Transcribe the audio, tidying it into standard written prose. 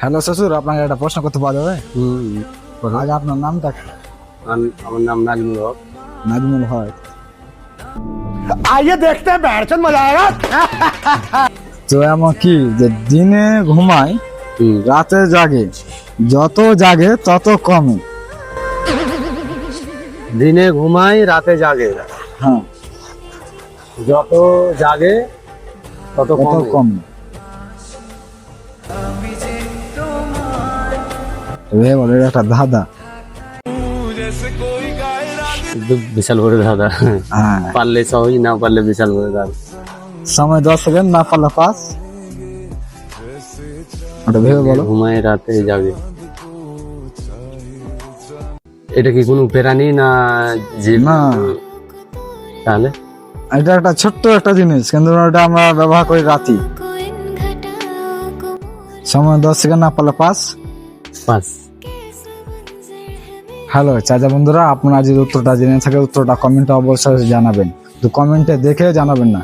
Hello শ্বশুর, আপনাকে একটা প্রশ্ন করতে পাওয়া যাবে? আজ আপনার নামটা কি? আমার নাম নাজমুল হক। নাজমুল হক। आइए देखते हैं बैठचंद मजा आएगा। তো এমন কি যে দিনে ঘুমায় রাতে জাগে, যত জাগে তত কমে। দিনে ঘুমাই রাতে জাগে, হ্যাঁ, যত জাগে তত তত কম। কমে। এ বলে এটা একটা ধাঁধা। বিশাল করে দাদা, হ্যাঁ, পারলে সহজ, না পারলে বিশাল করে দাদা। সময় 10 সেকেন্ড, না পারলে 5। ওটা ভেবে বলো। ঘুমাই রাতে জাগে, এটা কি কোনো প্রাণী না জীব? না, তাহলে এটা একটা ছোট্ট একটা জিনিস, কিন্তু এটা আমরা ব্যবহার করি রাতে। সময় 10 সেকেন্ড, না পারলে 5। পাঁচ। হ্যালো চাচা বন্ধুরা, আপনারা যদি উত্তরটা জেনে থাকে উত্তরটা কমেন্টে অবশ্যই জানাবেন, তো কমেন্টে দেখে জানাবেন না।